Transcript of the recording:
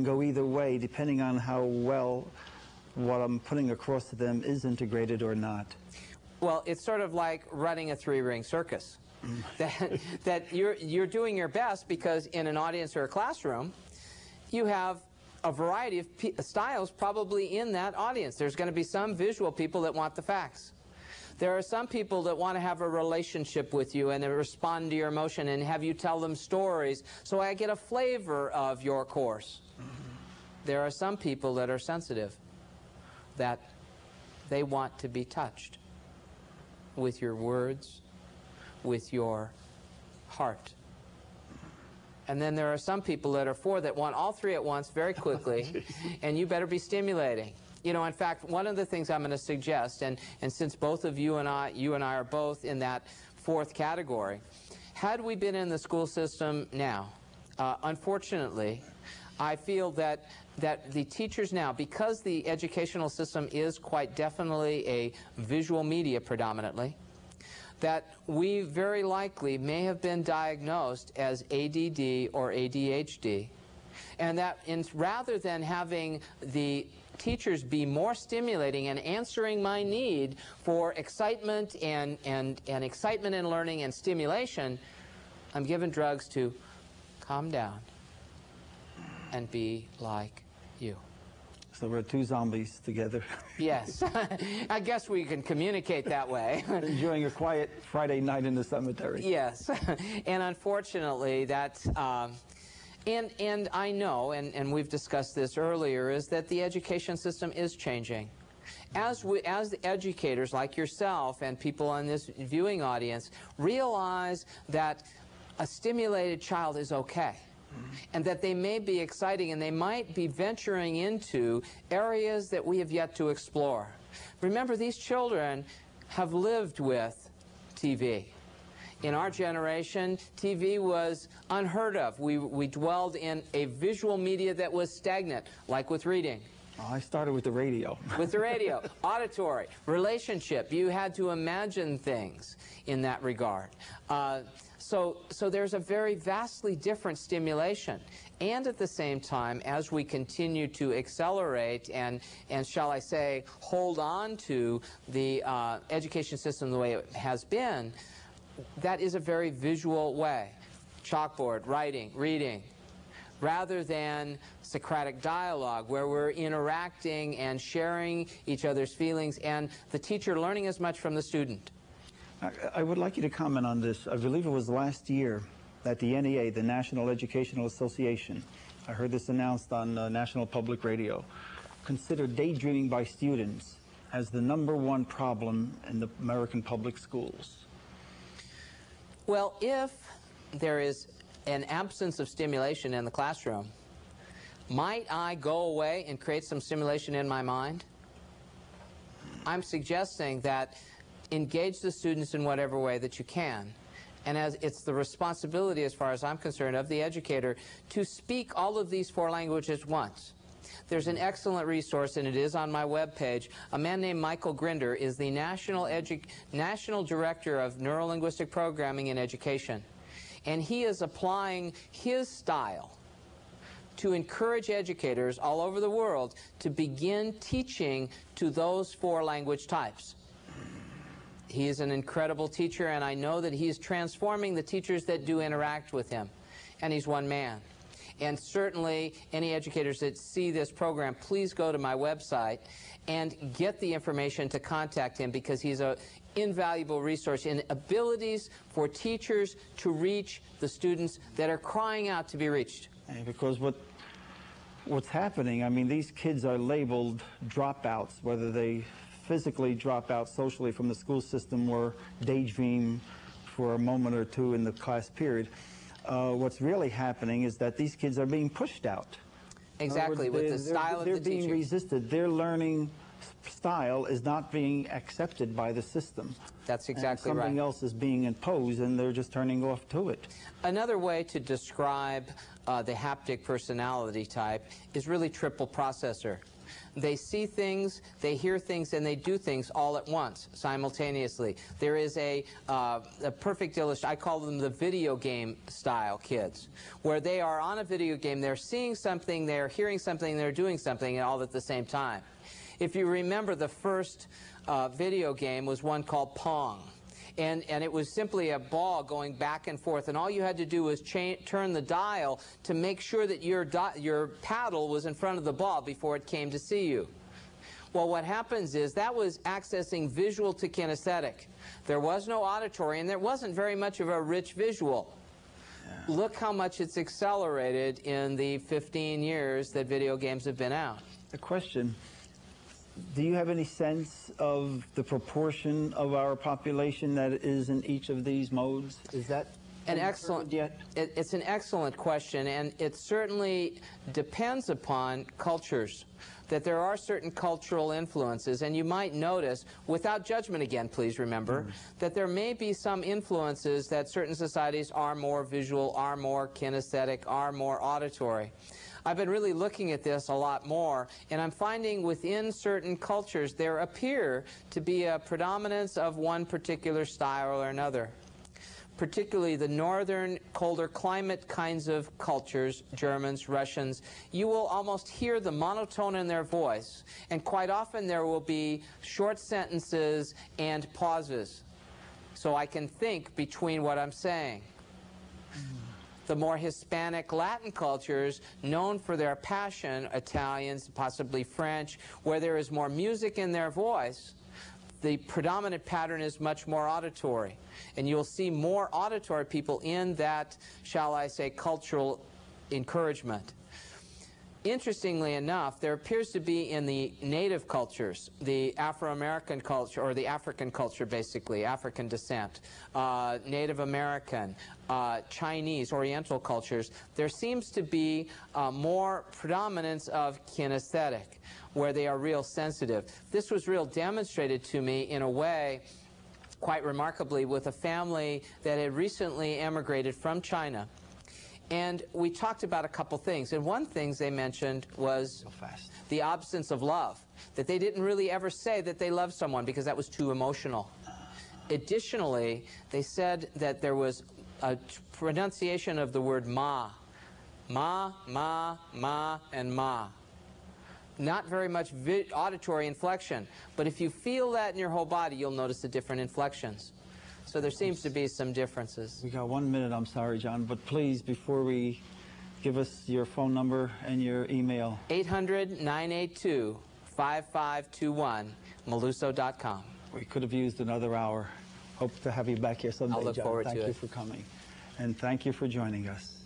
go either way depending on how well what I'm putting across to them is integrated or not. Well, it's sort of like running a three-ring circus. that you're doing your best because in an audience or a classroom, you have a variety of styles probably in that audience. There's going to be some visual people that want the facts. There are some people that want to have a relationship with you and they respond to your emotion and have you tell them stories so I get a flavor of your course. There are some people that are sensitive, that they want to be touched with your words, with your heart. And then there are some people that are that want all three at once very quickly, and you better be stimulating. You know, in fact, one of the things I'm going to suggest, and since both of you and I are both in that fourth category, had we been in the school system now, unfortunately, I feel that the teachers now, because the educational system is quite definitely a visual media predominantly, that we very likely may have been diagnosed as ADD or ADHD, and that rather than having the teachers be more stimulating and answering my need for excitement and excitement in learning and stimulation, I'm given drugs to calm down and be like you. So we're two zombies together. Yes. I guess we can communicate that way. Enjoying a quiet Friday night in the cemetery. Yes. And unfortunately, that's... And I know, and we've discussed this earlier, is that the education system is changing. As the educators like yourself and people in this viewing audience realize that a stimulated child is okay, and that they may be exciting and they might be venturing into areas that we have yet to explore. Remember, these children have lived with TV. In our generation, TV was unheard of. We dwelled in a visual media that was stagnant, like with reading. Oh, I started with the radio. With the radio. Auditory. Relationship. You had to imagine things in that regard. So there's a very vastly different stimulation. And at the same time, as we continue to accelerate and shall I say, hold on to the education system the way it has been, that is a very visual way. Chalkboard, writing, reading, rather than Socratic dialogue where we're interacting and sharing each other's feelings and the teacher learning as much from the student. I would like you to comment on this. I believe it was last year that the NEA, the National Educational Association, I heard this announced on National Public Radio, considered daydreaming by students as the #1 problem in the American public schools. Well, if there is an absence of stimulation in the classroom, might I go away and create some stimulation in my mind? I'm suggesting that engage the students in whatever way that you can. And as it's the responsibility, as far as I'm concerned, of the educator to speak all of these 4 languages once. There's an excellent resource, and it is on my webpage. A man named Michael Grinder is the National Director of Neurolinguistic Programming in Education. And he is applying his style to encourage educators all over the world to begin teaching to those 4 language types. He is an incredible teacher, and I know that he is transforming the teachers that do interact with him. And he's one man. And certainly, any educators that see this program, please go to my website and get the information to contact him, because he's an invaluable resource in abilities for teachers to reach the students that are crying out to be reached. Because what's happening, I mean, these kids are labeled dropouts, whether they physically drop out socially from the school system or daydream for a moment or two in the class period. What's really happening is that these kids are being pushed out. Exactly, with the style of the teaching. They're being resisted. Their learning style is not being accepted by the system. That's exactly right. Something else is being imposed, and they're just turning off to it. Another way to describe the haptic personality type is really triple processor. they see things, they hear things, and they do things all at once, simultaneously. There is a perfect illustration. I call them the video game style kids, where they are on a video game, they're seeing something, they're hearing something, they're doing something, all at the same time. If you remember, the first video game was one called Pong. And it was simply a ball going back and forth, and all you had to do was turn the dial to make sure that your paddle was in front of the ball before it came to see you. Well, what happens is that was accessing visual to kinesthetic. There was no auditory, and there wasn't very much of a rich visual. Yeah. Look how much it's accelerated in the 15 years that video games have been out. A question. Do you have any sense of the proportion of our population that is in each of these modes? Is that an excellent? It's an excellent question, and it certainly depends upon cultures. That there are certain cultural influences, and you might notice, without judgment again, please remember, that there may be some influences that certain societies are more visual, are more kinesthetic, are more auditory. I've been really looking at this a lot more, and I'm finding within certain cultures there appear to be a predominance of one particular style or another. Particularly the northern, colder climate kinds of cultures, Germans, Russians, you will almost hear the monotone in their voice, and quite often there will be short sentences and pauses, so I can think between what I'm saying. The more Hispanic Latin cultures, known for their passion, Italians, possibly French, where there is more music in their voice, the predominant pattern is much more auditory. And you'll see more auditory people in that, shall I say, cultural encouragement. Interestingly enough, there appears to be in the native cultures, the Afro-American culture, or the African culture basically, African descent, Native American, Chinese, Oriental cultures, there seems to be more predominance of kinesthetic, where they are real sensitive. This was real demonstrated to me in a way, quite remarkably, with a family that had recently emigrated from China. And we talked about a couple things, and one thing they mentioned was the absence of love, that they didn't really ever say that they loved someone because that was too emotional. Additionally, they said that there was a pronunciation of the word ma. Ma, ma, ma, and ma. Not very much auditory inflection, but if you feel that in your whole body, you'll notice the different inflections. So there seems to be some differences. We got 1 minute, I'm sorry, John, but please, before we give us your phone number and your email. 800-982-5521, Maluso.com. We could have used another hour. Hope to have you back here someday, John. I'll look forward to it. Thank you for coming. And thank you for joining us.